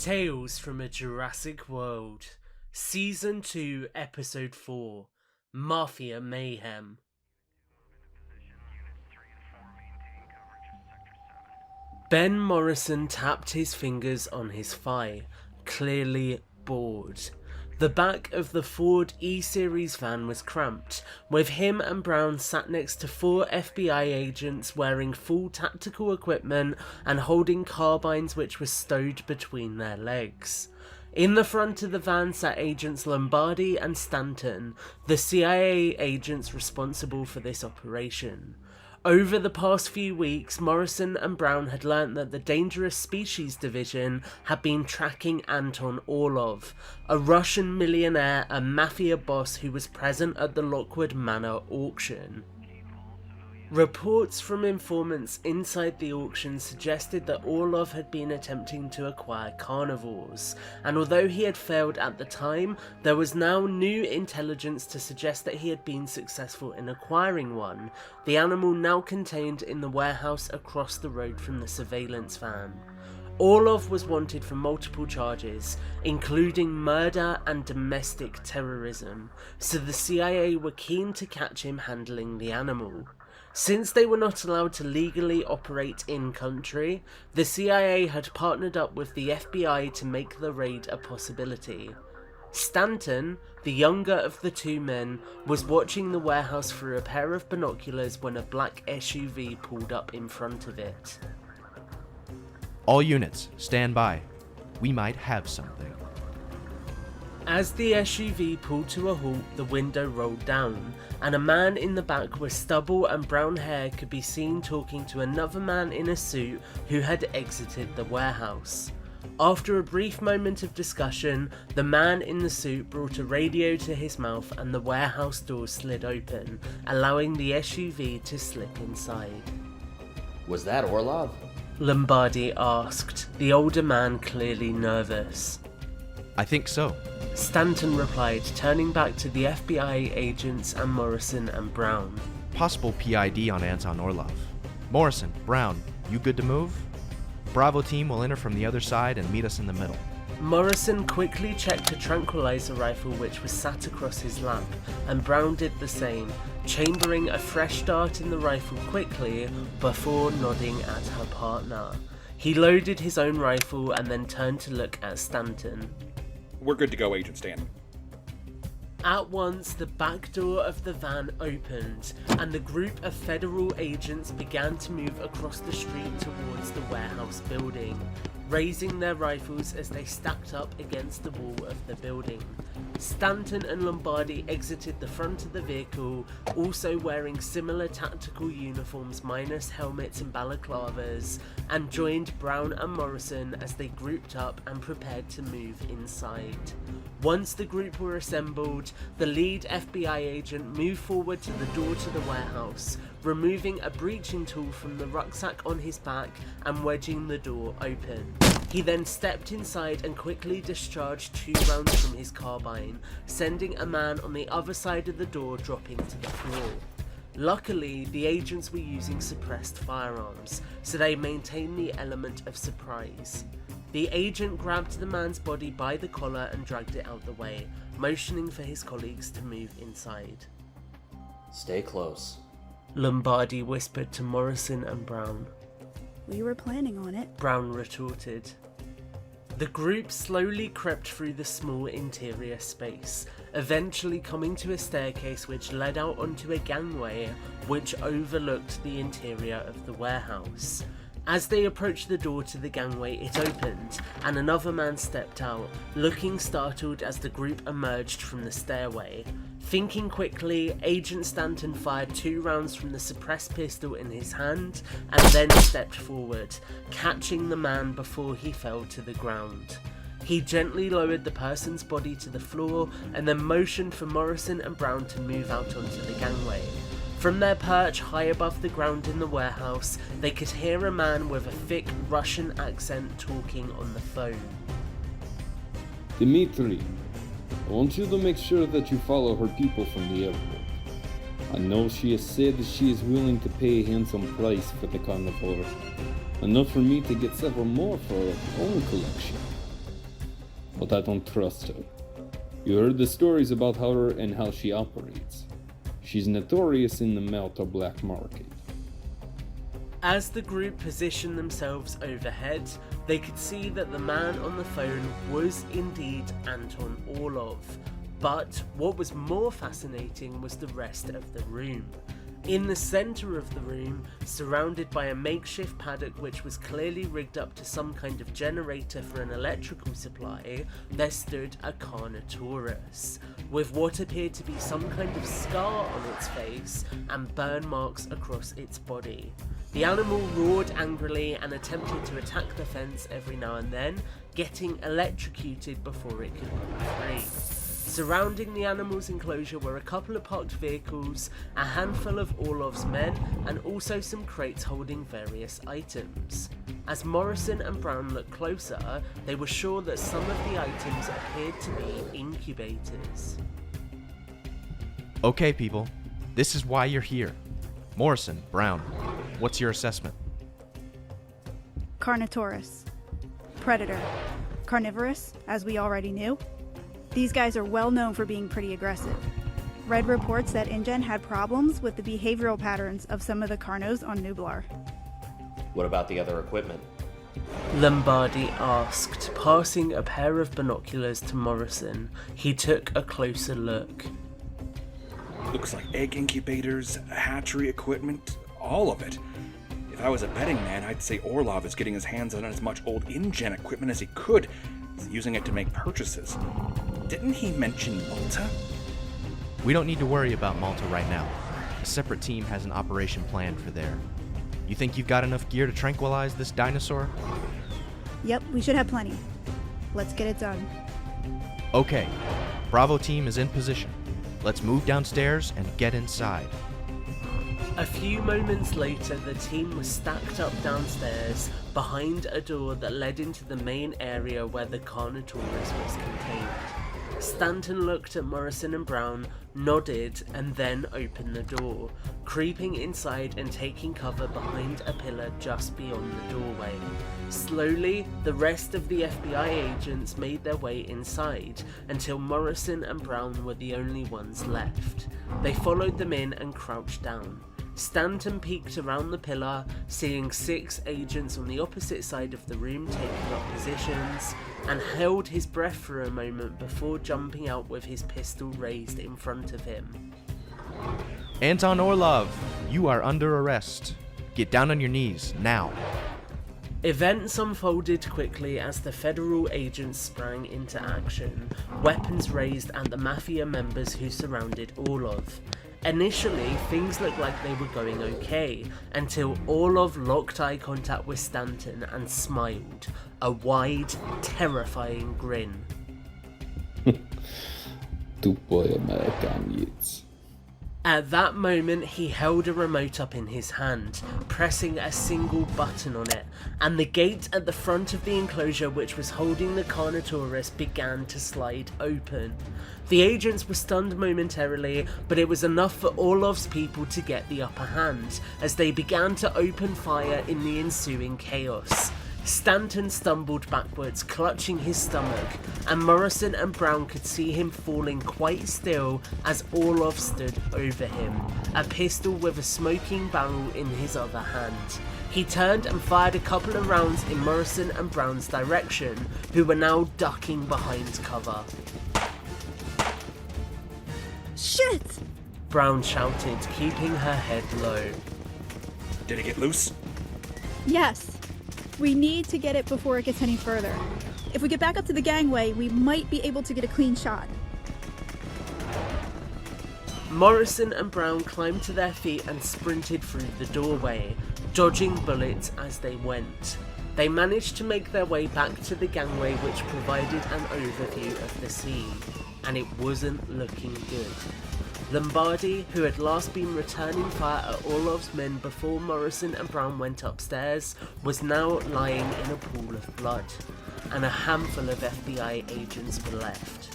Tales from a Jurassic World, Season 2, Episode 4, Mafia Mayhem. Ben Morrison tapped his fingers on his thigh, clearly bored. The back of the Ford E-Series van was cramped, with him and Brown sat next to 4 FBI agents wearing full tactical equipment and holding carbines which were stowed between their legs. In the front of the van sat agents Lombardi and Stanton, the CIA agents responsible for this operation. Over the past few weeks, Morrison and Brown had learnt that the Dangerous Species Division had been tracking Anton Orlov, a Russian millionaire and mafia boss who was present at the Lockwood Manor auction. Reports from informants inside the auction suggested that Orlov had been attempting to acquire carnivores, and although he had failed at the time, there was now new intelligence to suggest that he had been successful in acquiring one, the animal now contained in the warehouse across the road from the surveillance van. Orlov was wanted for multiple charges, including murder and domestic terrorism, so the CIA were keen to catch him handling the animal. Since they were not allowed to legally operate in-country, the CIA had partnered up with the FBI to make the raid a possibility. Stanton, the younger of the two men, was watching the warehouse through a pair of binoculars when a black SUV pulled up in front of it. All units, stand by. We might have something. As the SUV pulled to a halt, the window rolled down, and a man in the back with stubble and brown hair could be seen talking to another man in a suit who had exited the warehouse. After a brief moment of discussion, the man in the suit brought a radio to his mouth and the warehouse door slid open, allowing the SUV to slip inside. Was that Orlov? Lombardi asked, the older man clearly nervous. I think so. Stanton replied, turning back to the FBI agents and Morrison and Brown. Possible PID on Anton Orlov. Morrison, Brown, you good to move? Bravo team will enter from the other side and meet us in the middle. Morrison quickly checked a tranquilizer rifle which was sat across his lap, and Brown did the same, chambering a fresh dart in the rifle quickly before nodding at her partner. He loaded his own rifle and then turned to look at Stanton. We're good to go, Agent Stanton. At once, the back door of the van opened, and the group of federal agents began to move across the street towards the warehouse building, raising their rifles as they stacked up against the wall of the building. Stanton and Lombardi exited the front of the vehicle, also wearing similar tactical uniforms minus helmets and balaclavas, and joined Brown and Morrison as they grouped up and prepared to move inside. Once the group were assembled, the lead FBI agent moved forward to the door to the warehouse, removing a breaching tool from the rucksack on his back and wedging the door open. He then stepped inside and quickly discharged 2 rounds from his carbine, sending a man on the other side of the door dropping to the floor. Luckily, the agents were using suppressed firearms, so they maintained the element of surprise. The agent grabbed the man's body by the collar and dragged it out the way, motioning for his colleagues to move inside. Stay close. Lombardi whispered to Morrison and Brown. We were planning on it, Brown retorted. The group slowly crept through the small interior space, eventually coming to a staircase which led out onto a gangway which overlooked the interior of the warehouse. As they approached the door to the gangway, it opened, and another man stepped out, looking startled as the group emerged from the stairway. Thinking quickly, Agent Stanton fired 2 rounds from the suppressed pistol in his hand, and then stepped forward, catching the man before he fell to the ground. He gently lowered the person's body to the floor, and then motioned for Morrison and Brown to move out onto the gangway. From their perch high above the ground in the warehouse, they could hear a man with a thick Russian accent talking on the phone. Dmitri, I want you to make sure that you follow her people from the airport. I know she has said that she is willing to pay a handsome price for the carnivore, enough for me to get several more for our own collection. but I don't trust her. You heard the stories about her and how she operates. She's notorious in the Malta black market. As the group positioned themselves overhead, they could see that the man on the phone was indeed Anton Orlov. But what was more fascinating was the rest of the room. In the centre of the room, surrounded by a makeshift paddock which was clearly rigged up to some kind of generator for an electrical supply, there stood a Carnotaurus, with what appeared to be some kind of scar on its face and burn marks across its body. The animal roared angrily and attempted to attack the fence every now and then, getting electrocuted before it could run free. Surrounding the animal's enclosure were a couple of parked vehicles, a handful of Orlov's men, and also some crates holding various items. As Morrison and Brown looked closer, they were sure that some of the items appeared to be incubators. Okay, people, this is why you're here. Morrison, Brown, what's your assessment? Carnotaurus. Predator. Carnivorous, as we already knew. These guys are well known for being pretty aggressive. Read reports that InGen had problems with the behavioral patterns of some of the Carnos on Nublar. What about the other equipment? Lombardi asked, passing a pair of binoculars to Morrison. He took a closer look. Looks like egg incubators, hatchery equipment, all of it. If I was a betting man, I'd say Orlov is getting his hands on as much old InGen equipment as he could, using it to make purchases. Didn't he mention Malta? We don't need to worry about Malta right now. A separate team has an operation planned for there. You think you've got enough gear to tranquilize this dinosaur? Yep, we should have plenty. Let's get it done. Okay, Bravo team is in position. Let's move downstairs and get inside. A few moments later, the team was stacked up downstairs behind a door that led into the main area where the Carnotaurus was contained. Stanton looked at Morrison and Brown, nodded, and then opened the door, creeping inside and taking cover behind a pillar just beyond the doorway. Slowly, the rest of the FBI agents made their way inside, until Morrison and Brown were the only ones left. They followed them in and crouched down. Stanton peeked around the pillar, seeing 6 agents on the opposite side of the room taking up positions, and held his breath for a moment before jumping out with his pistol raised in front of him. Anton Orlov, you are under arrest. Get down on your knees, now. Events unfolded quickly as the federal agents sprang into action, weapons raised at the Mafia members who surrounded Orlov. Initially, things looked like they were going okay, until Orlov locked eye contact with Stanton and smiled, a wide, terrifying grin. Tupoi Americaniets. At that moment, he held a remote up in his hand, pressing a single button on it, and the gate at the front of the enclosure which was holding the Carnotaurus began to slide open. The agents were stunned momentarily, but it was enough for Orlov's people to get the upper hand, as they began to open fire in the ensuing chaos. Stanton stumbled backwards, clutching his stomach, and Morrison and Brown could see him falling quite still as Orlov stood over him, a pistol with a smoking barrel in his other hand. He turned and fired a couple of rounds in Morrison and Brown's direction, who were now ducking behind cover. Shit! Brown shouted, keeping her head low. Did it get loose? Yes. We need to get it before it gets any further. If we get back up to the gangway, we might be able to get a clean shot. Morrison and Brown climbed to their feet and sprinted through the doorway, dodging bullets as they went. They managed to make their way back to the gangway, which provided an overview of the scene, and it wasn't looking good. Lombardi, who had last been returning fire at Orlov's men before Morrison and Brown went upstairs, was now lying in a pool of blood, and a handful of FBI agents were left.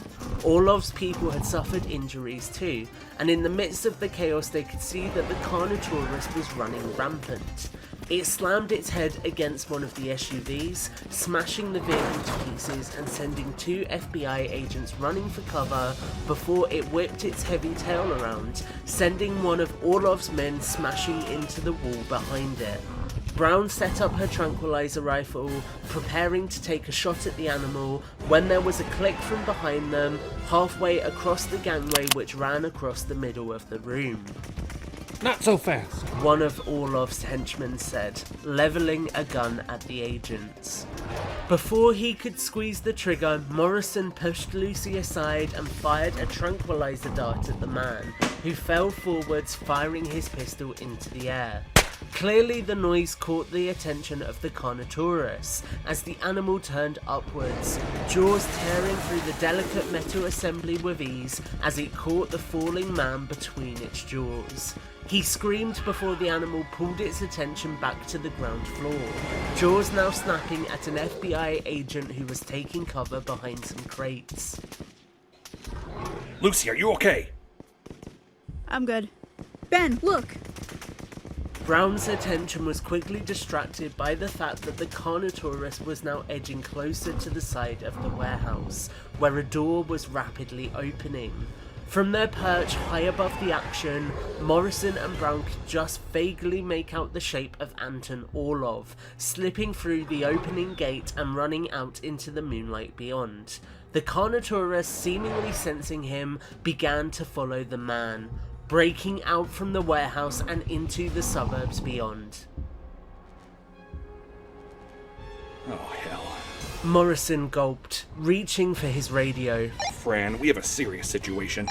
Orlov's people had suffered injuries too, and in the midst of the chaos they could see that the Carnotaurus was running rampant. It slammed its head against one of the SUVs, smashing the vehicle to pieces and sending 2 FBI agents running for cover before it whipped its heavy tail around, sending one of Orlov's men smashing into the wall behind it. Brown set up her tranquilizer rifle, preparing to take a shot at the animal, when there was a click from behind them, halfway across the gangway which ran across the middle of the room. Not so fast. One of Orlov's henchmen said, levelling a gun at the agents. Before he could squeeze the trigger, Morrison pushed Lucy aside and fired a tranquilizer dart at the man, who fell forwards, firing his pistol into the air. Clearly the noise caught the attention of the Carnotaurus, as the animal turned upwards, jaws tearing through the delicate metal assembly with ease as it caught the falling man between its jaws. He screamed before the animal pulled its attention back to the ground floor, jaws now snapping at an FBI agent who was taking cover behind some crates. Lucy, are you okay? I'm good. Ben, look! Brown's attention was quickly distracted by the fact that the Carnotaurus was now edging closer to the side of the warehouse, where a door was rapidly opening. From their perch high above the action, Morrison and Brown could just vaguely make out the shape of Anton Orlov, slipping through the opening gate and running out into the moonlight beyond. The Carnotaurus, seemingly sensing him, began to follow the man, breaking out from the warehouse and into the suburbs beyond. Oh, hell. Morrison gulped, reaching for his radio. Fran, we have a serious situation.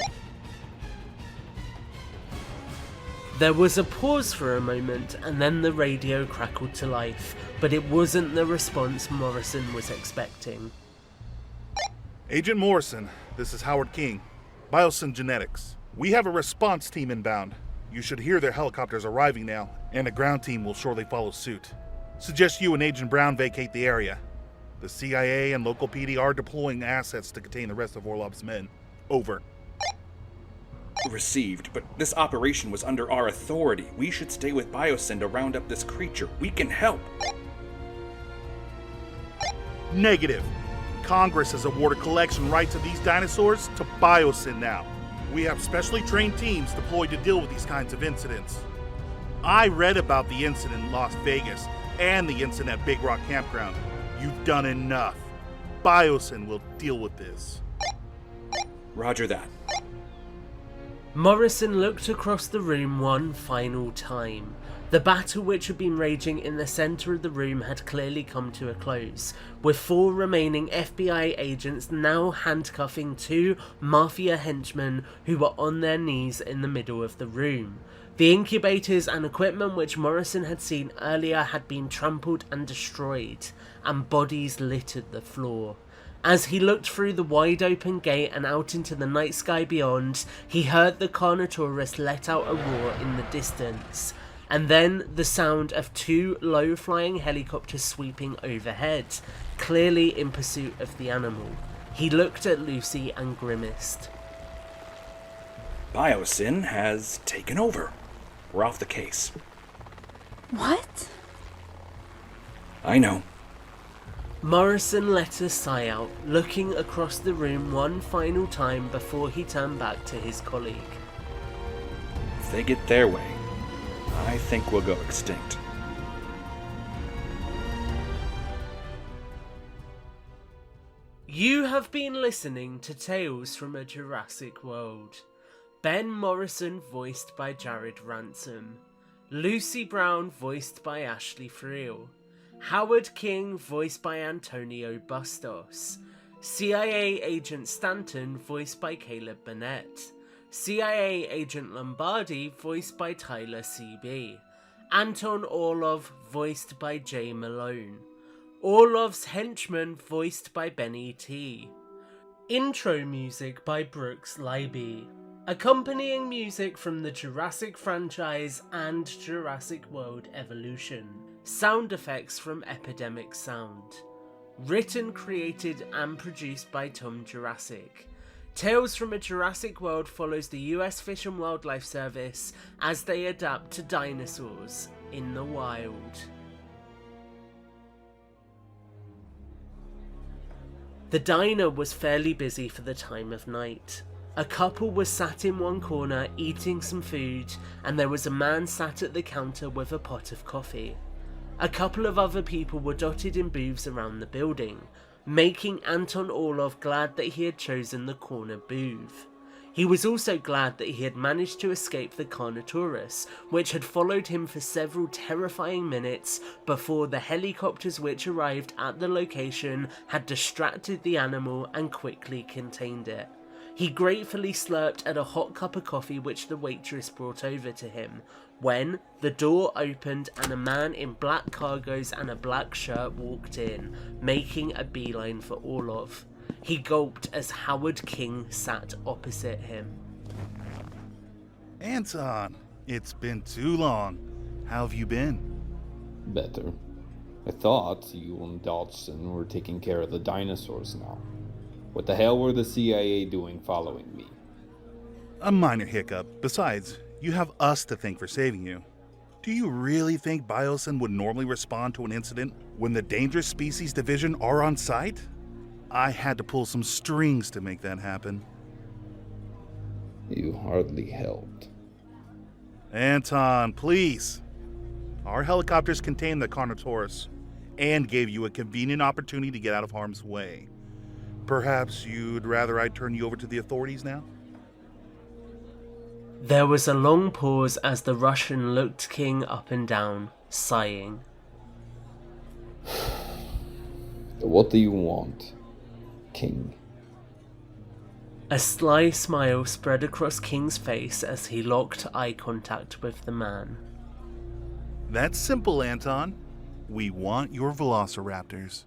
There was a pause for a moment, and then the radio crackled to life, but it wasn't the response Morrison was expecting. Agent Morrison, this is Howard King, Biosyn Genetics. We have a response team inbound. You should hear their helicopters arriving now, and a ground team will shortly follow suit. Suggest you and Agent Brown vacate the area. The CIA and local PD are deploying assets to contain the rest of Orlov's men. Over. Received, but this operation was under our authority. We should stay with Biosyn to round up this creature. We can help. Negative. Congress has awarded collection rights of these dinosaurs to Biosyn now. We have specially trained teams deployed to deal with these kinds of incidents. I read about the incident in Las Vegas and the incident at Big Rock Campground. You've done enough. Biosyn will deal with this. Roger that. Morrison looked across the room one final time. The battle which had been raging in the centre of the room had clearly come to a close, with 4 remaining FBI agents now handcuffing 2 Mafia henchmen who were on their knees in the middle of the room. The incubators and equipment which Morrison had seen earlier had been trampled and destroyed, and bodies littered the floor. As he looked through the wide open gate and out into the night sky beyond, he heard the Carnotaurus let out a roar in the distance, and then the sound of 2 low-flying helicopters sweeping overhead, clearly in pursuit of the animal. He looked at Lucy and grimaced. Biosyn has taken over. We're off the case. What? I know. Morrison let a sigh out, looking across the room one final time before he turned back to his colleague. If they get their way, I think we'll go extinct. You have been listening to Tales from a Jurassic World. Ben Morrison voiced by Jared Ransom. Lucy Brown voiced by Ashley Friel. Howard King voiced by Antonio Bustos. CIA Agent Stanton voiced by Caleb Burnett. CIA Agent Lombardi voiced by Tyler C.B. Anton Orlov voiced by Jay Malone. Orlov's henchman voiced by Benny T. Intro music by Brooks Leiby. Accompanying music from the Jurassic franchise and Jurassic World Evolution. Sound effects from Epidemic Sound. Written, created and produced by Tom Jurassic. Tales from a Jurassic World follows the US Fish and Wildlife Service as they adapt to dinosaurs, in the wild. The diner was fairly busy for the time of night. A couple was sat in one corner eating some food, and there was a man sat at the counter with a pot of coffee. A couple of other people were dotted in booths around the building, making Anton Orlov glad that he had chosen the corner booth. He was also glad that he had managed to escape the Carnotaurus, which had followed him for several terrifying minutes before the helicopters which arrived at the location had distracted the animal and quickly contained it. He gratefully slurped at a hot cup of coffee which the waitress brought over to him, when the door opened and a man in black cargos and a black shirt walked in, making a beeline for Orlov. He gulped as Howard King sat opposite him. Anton, it's been too long. How have you been? Better. I thought you and Dodgson were taking care of the dinosaurs now. What the hell were the CIA doing following me? A minor hiccup. Besides, you have us to thank for saving you. Do you really think Biosyn would normally respond to an incident when the Dangerous Species Division are on site? I had to pull some strings to make that happen. You hardly helped. Anton, please. Our helicopters contained the Carnotaurus and gave you a convenient opportunity to get out of harm's way. Perhaps you'd rather I turn you over to the authorities now? There was a long pause as the Russian looked King up and down, sighing. What do you want, King? A sly smile spread across King's face as he locked eye contact with the man. That's simple, Anton. We want your velociraptors.